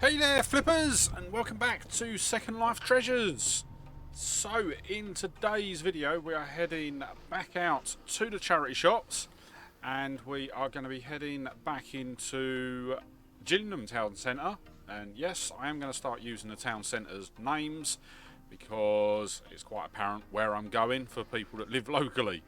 Hey there, flippers, and welcome back to Second Life Treasures. So, in today's video, we are heading back out to the charity shops, and we are going to be heading back into Gillingham Town Centre. And yes, I am going to start using the town centre's names because it's quite apparent where I'm going for people that live locally.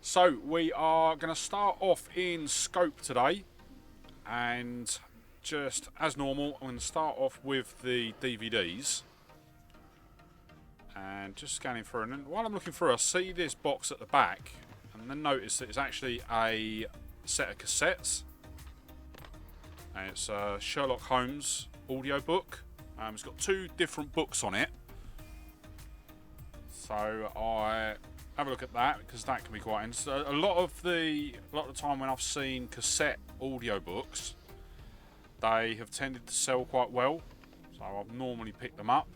So, we are going to start off in Scope today, and just as normal, I'm going to start off with the DVDs and just scanning through. And then while I'm looking through, I see this box at the back, and then notice that it's actually a set of cassettes. And it's a Sherlock Holmes audiobook. It's got two different books on it, so I have a look at that because that can be quite interesting. A lot of the time when I've seen cassette audiobooks, they have tended to sell quite well, so I've normally picked them up.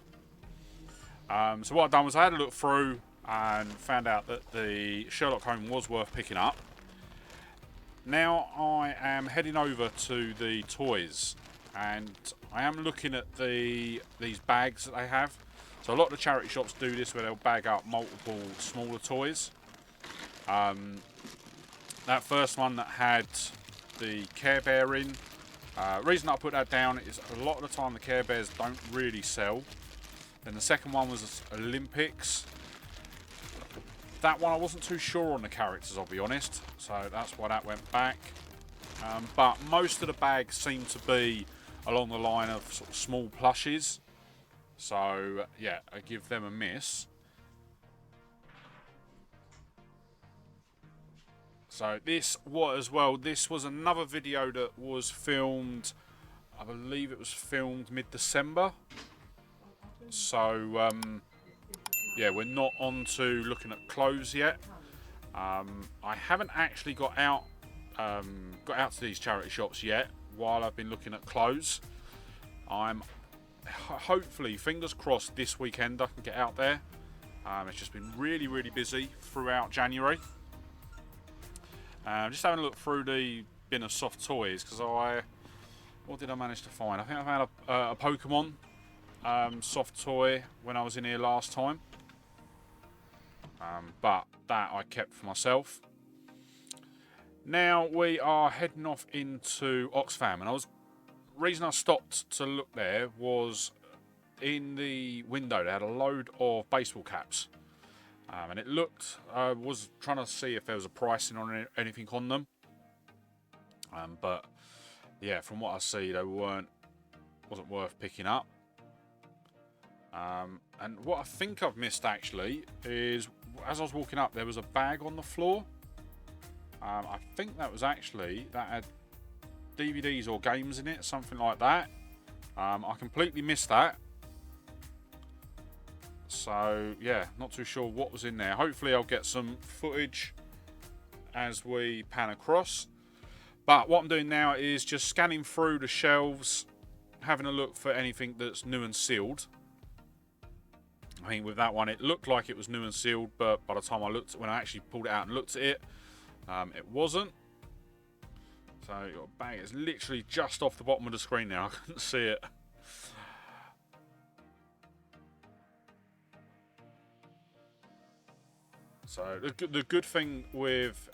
So what I've done was I had a look through and found out that the Sherlock Holmes was worth picking up. Now I am heading over to the toys, and I am looking at these bags that they have. So a lot of the charity shops do this where they'll bag up multiple smaller toys. That first one that had the Care Bear in, reason I put that down is a lot of the time the Care Bears don't really sell. Then the second one was Olympics. That one I wasn't too sure on the characters, I'll be honest, so that's why that went back. But most of the bags seem to be along the line of sort of small plushes, so yeah, I give them a miss. So this was another video that was filmed, I believe it was filmed mid-December. So yeah, we're not on to looking at clothes yet. I haven't actually got out to these charity shops yet while I've been looking at clothes. I'm hopefully, fingers crossed, this weekend I can get out there. It's just been really busy throughout January. Just having a look through the bin of soft toys, because what did I manage to find? I think I found a Pokemon soft toy when I was in here last time, but that I kept for myself. Now we are heading off into Oxfam, and reason I stopped to look there was in the window they had a load of baseball caps. And it looked, I was trying to see if there was a pricing on anything on them. But yeah, from what I see, they wasn't worth picking up. And what I think I've missed actually is, as I was walking up, there was a bag on the floor. I think that had DVDs or games in it, something like that. I completely missed that. So yeah, not too sure what was in there. Hopefully I'll get some footage as we pan across. But what I'm doing now is just scanning through the shelves, having a look for anything that's new and sealed. I think with that one it looked like it was new and sealed, but by the time when I actually pulled it out and looked at it, it wasn't. So your bag is literally just off the bottom of the screen now. I couldn't see it. So the good thing with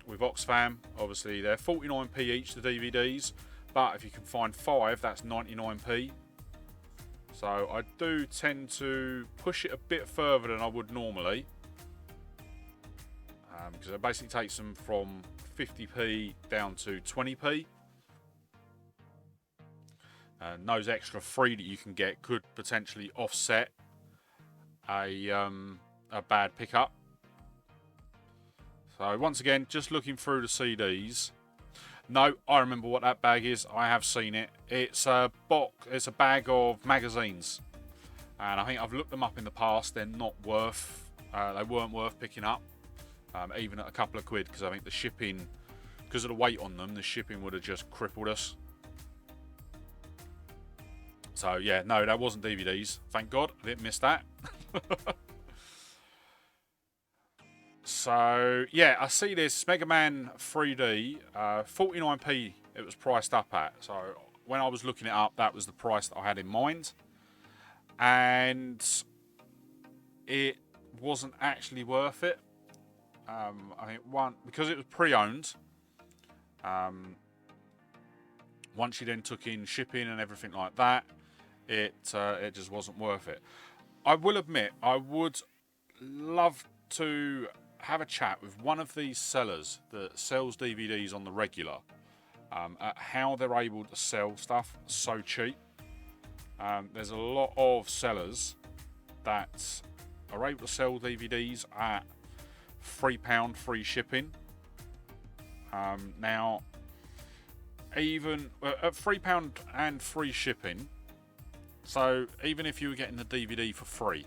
Oxfam, obviously they're 49p each, the DVDs, but if you can find 5, that's 99p. So I do tend to push it a bit further than I would normally, because it basically takes them from 50p down to 20p. And those extra 3 that you can get could potentially offset a bad pickup. So once again, just looking through the CDs. No, I remember what that bag is. I have seen it. It's a bag of magazines, and I think I've looked them up in the past. They're not worth. They weren't worth picking up, even at a couple of quid, because I think the shipping, because of the weight on them, the shipping would have just crippled us. So yeah, no, that wasn't DVDs. Thank God, I didn't miss that. So yeah, I see this Mega Man 3D, 49p it was priced up at. So when I was looking it up, that was the price that I had in mind, and it wasn't actually worth it. I think because it was pre-owned. Once you then took in shipping and everything like that, it just wasn't worth it. I will admit, I would love to have a chat with one of these sellers that sells DVDs on the regular, at how they're able to sell stuff so cheap. There's a lot of sellers that are able to sell DVDs at £3 free shipping. Now, even at £3 and free shipping, so even if you were getting the DVD for free,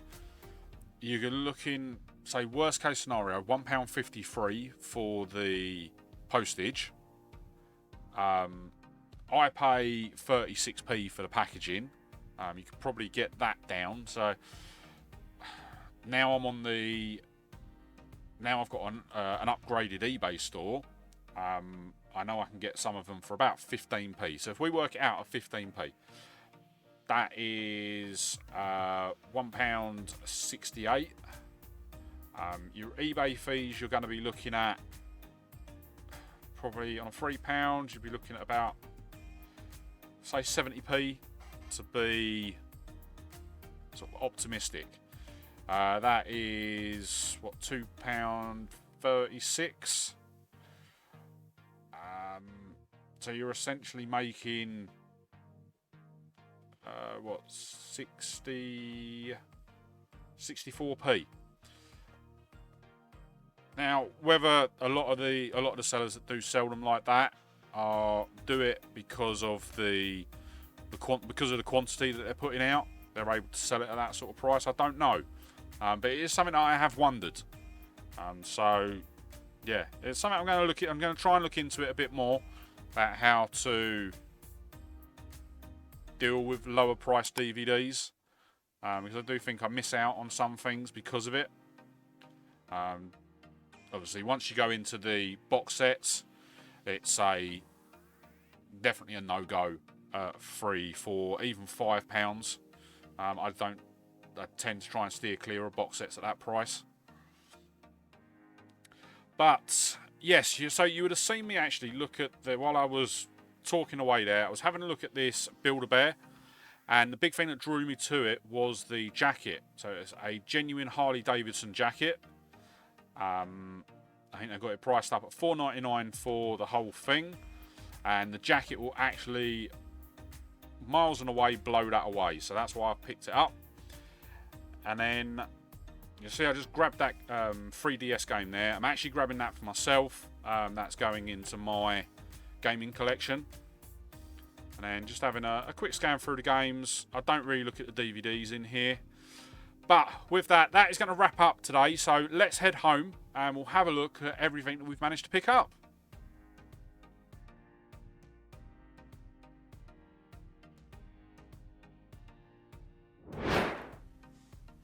you're looking, say, worst case scenario, £1.50 free for the postage. I pay 36p for the packaging. You could probably get that down. So now I've got an upgraded eBay store. I know I can get some of them for about 15p. So if we work it out at 15p, that is £1.68. Your eBay fees, you're going to be looking at, probably on a £3, you'd be looking at about, say, 70p to be sort of optimistic. That is, what, £2.36. So you're essentially making, 64p. Now, whether a lot of the sellers that do sell them like that do it because of the quantity that they're putting out, they're able to sell it at that sort of price, I don't know. But it is something that I have wondered. So yeah, it's something I'm going to try and look into it a bit more, about how to deal with lower priced DVDs, because I do think I miss out on some things because of it. Obviously, once you go into the box sets, it's definitely a no-go. 3, 4, even £5. I tend to try and steer clear of box sets at that price. But yes, so you would have seen me actually look at while I was talking away there, I was having a look at this Build-A-Bear, and the big thing that drew me to it was the jacket. So it's a genuine Harley Davidson jacket. I think they got it priced up at $4.99 for the whole thing, and the jacket will actually miles and away blow that away, so that's why I picked it up. And then you see I just grabbed that 3DS game there. I'm actually grabbing that for myself. That's going into my gaming collection. And then just having a quick scan through the games. I don't really look at the DVDs in here. But with that is going to wrap up today. So let's head home and we'll have a look at everything that we've managed to pick up.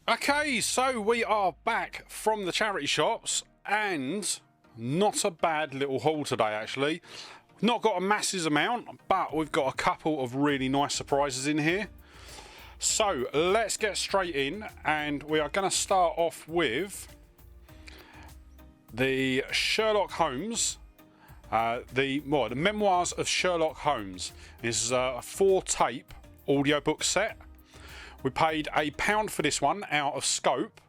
Okay, so we are back from the charity shops, and not a bad little haul today actually. Not got a massive amount, but we've got a couple of really nice surprises in here. So let's get straight in, and we are going to start off with the Sherlock Holmes, the Memoirs of Sherlock Holmes. This is a 4-tape audiobook set. We paid £1 for this one out of scope.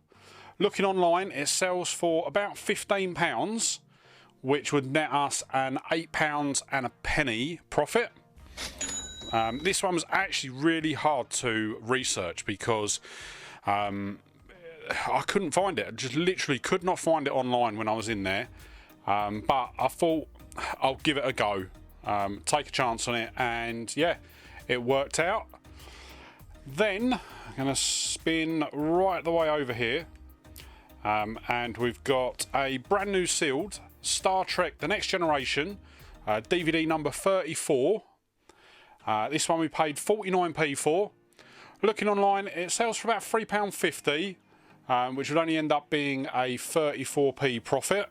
Looking online, it sells for about £15, which would net us an £8 and a penny profit. This one was actually really hard to research because I couldn't find it. I just literally could not find it online when I was in there. But I thought I'll give it a go, take a chance on it, and yeah, it worked out. Then I'm going to spin right the way over here, and we've got a brand new sealed Star Trek The Next Generation DVD number 34. This one we paid 49p for. Looking online, it sells for about £3.50, which would only end up being a 34p profit.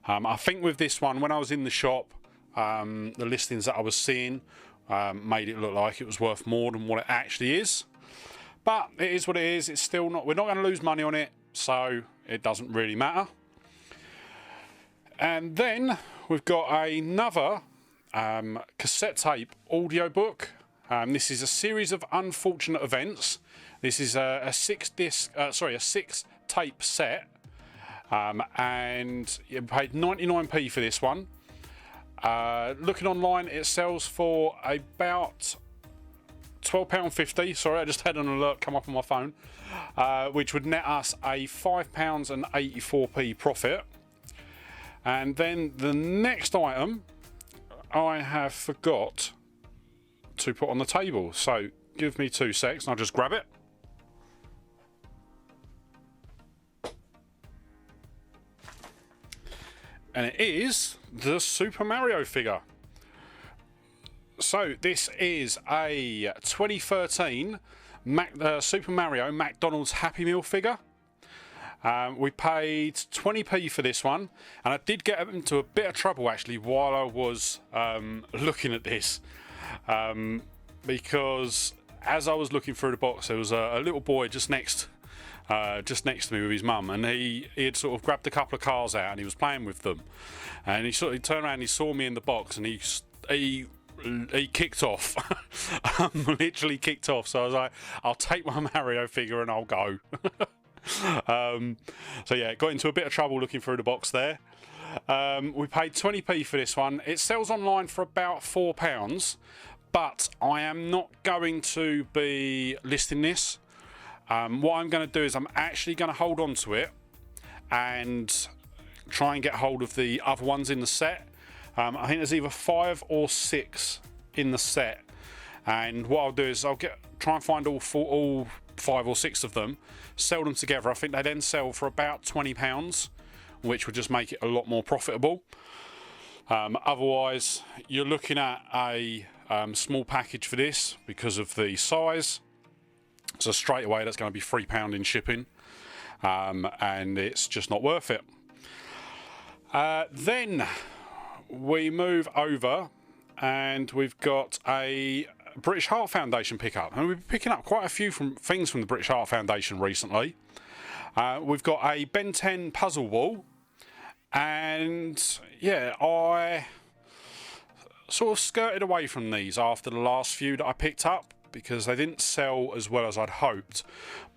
I think with this one, when I was in the shop, the listings that I was seeing made it look like it was worth more than what it actually is. But it is what it is. It's still not. We're not going to lose money on it, so it doesn't really matter. And then we've got another cassette tape audiobook. This is a series of unfortunate events. This is a six tape set, and you paid 99p for this one. Looking online, it sells for about £12.50. Sorry, I just had an alert come up on my phone, which would net us a £5.84 profit. And then the next item I have forgot to put on the table. So give me 2 secs and I'll just grab it. And it is the Super Mario figure. So this is a 2013 Super Mario McDonald's Happy Meal figure. We paid 20p for this one, and I did get into a bit of trouble actually while I was looking at this, because as I was looking through the box, there was a little boy just next to me with his mum, and he had sort of grabbed a couple of cars out and he was playing with them, and he turned around and he saw me in the box and he kicked off. Literally kicked off. So I was like, I'll take my Mario figure and I'll go. So yeah, got into a bit of trouble looking through the box there. We paid 20p for this one. It sells online for about £4, but I am not going to be listing this. What I'm going to do is I'm actually going to hold on to it and try and get hold of the other ones in the set. I think there's either 5 or 6 in the set, and what I'll do is I'll try and find all 5 or 6 of them, sell them together. I think they then sell for about £20, which would just make it a lot more profitable. Otherwise, you're looking at a small package for this because of the size. So straight away, that's going to be £3 in shipping, and it's just not worth it. Then we move over, and we've got a British Heart Foundation pickup, and we've been picking up quite a few things from the British Heart Foundation recently. We've got a Ben 10 puzzle wall, and yeah, I sort of skirted away from these after the last few that I picked up because they didn't sell as well as I'd hoped.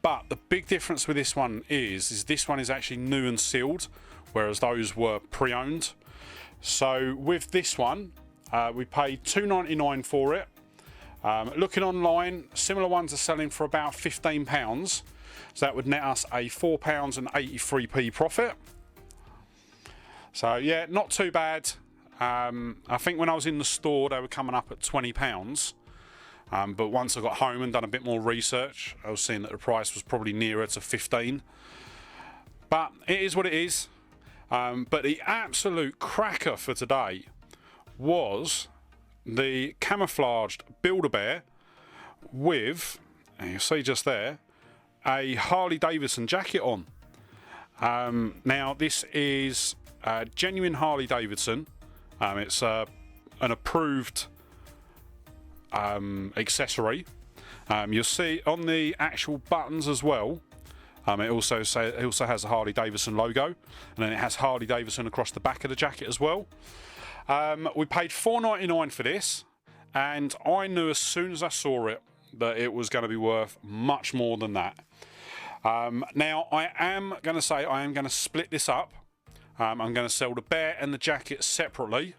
But the big difference with this one is this one is actually new and sealed, whereas those were pre-owned. So with this one, we paid £2.99 for it. Looking online, similar ones are selling for about £15, so that would net us a £4.83 profit. So yeah, not too bad. I think when I was in the store they were coming up at £20, but once I got home and done a bit more research, I was seeing that the price was probably nearer to £15. But it is what it is. But the absolute cracker for today was the camouflaged Build-A-Bear with, and you'll see just there, a Harley Davidson jacket on. Now this is genuine Harley Davidson. It's an approved accessory. You'll see on the actual buttons as well. It also has a Harley Davidson logo, and then it has Harley Davidson across the back of the jacket as well. We paid $4.99 for this, and I knew as soon as I saw it that it was going to be worth much more than that. Now I am going to say I am going to split this up. I'm going to sell the bear and the jacket separately,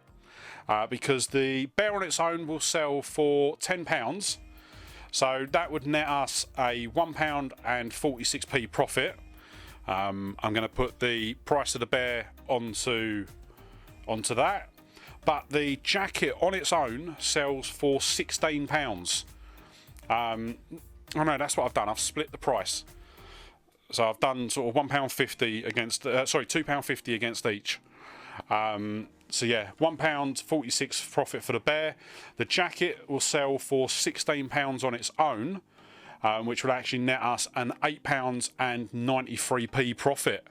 because the bear on its own will sell for £10. So that would net us a £1.46 profit. I'm going to put the price of the bear onto that. But the jacket on its own sells for £16. Oh no, that's what I've done. I've split the price. So I've done sort of £1.50 against, £2.50 against each. So yeah, £1.46 profit for the bear. The jacket will sell for £16 on its own, which will actually net us an £8.93 profit.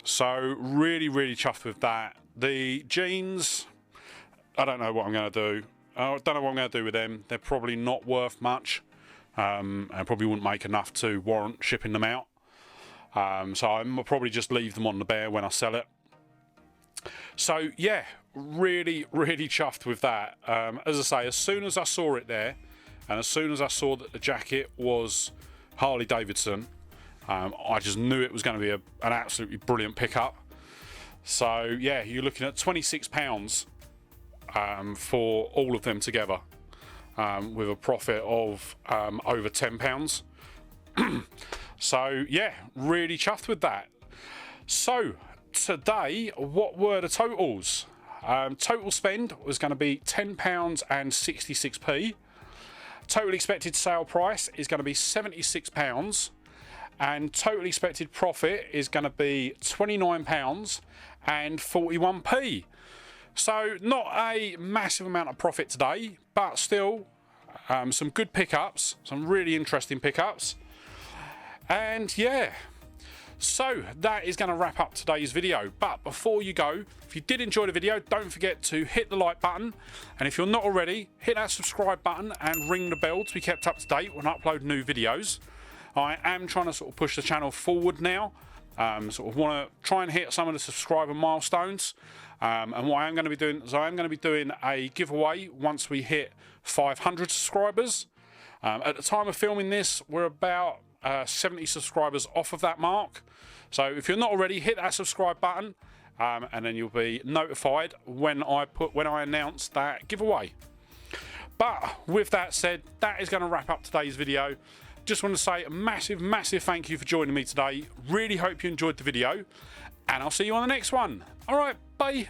So really, really chuffed with that. The jeans, I don't know what I'm going to do. I don't know what I'm going to do with them. They're probably not worth much. And probably wouldn't make enough to warrant shipping them out. So I'll probably just leave them on the bear when I sell it. So yeah, really chuffed with that. As I say, as soon as I saw it there, and as soon as I saw that the jacket was Harley Davidson, I just knew it was going to be an absolutely brilliant pickup. So yeah, you're looking at £26 for all of them together, with a profit of over £10. So yeah, really chuffed with that. So today, what were the totals? Total spend was going to be £10.66. Total expected sale price is going to be £76, and total expected profit is going to be £29.41. So not a massive amount of profit today, but still some good pickups, some really interesting pickups. And yeah, so that is going to wrap up today's video. But before you go, if you did enjoy the video, don't forget to hit the like button, and if you're not already, hit that subscribe button and ring the bell to be kept up to date when I upload new videos. I am trying to sort of push the channel forward now, sort of want to try and hit some of the subscriber milestones, and what I am going to be doing is I am going to be doing a giveaway once we hit 500 subscribers. At the time of filming this, we're about 70 subscribers off of that mark. So if you're not already, hit that subscribe button, and then you'll be notified when I announce that giveaway. But with that said, that is going to wrap up today's video. Just want to say a massive thank you for joining me today. Really hope you enjoyed the video, and I'll see you on the next one. All right, bye.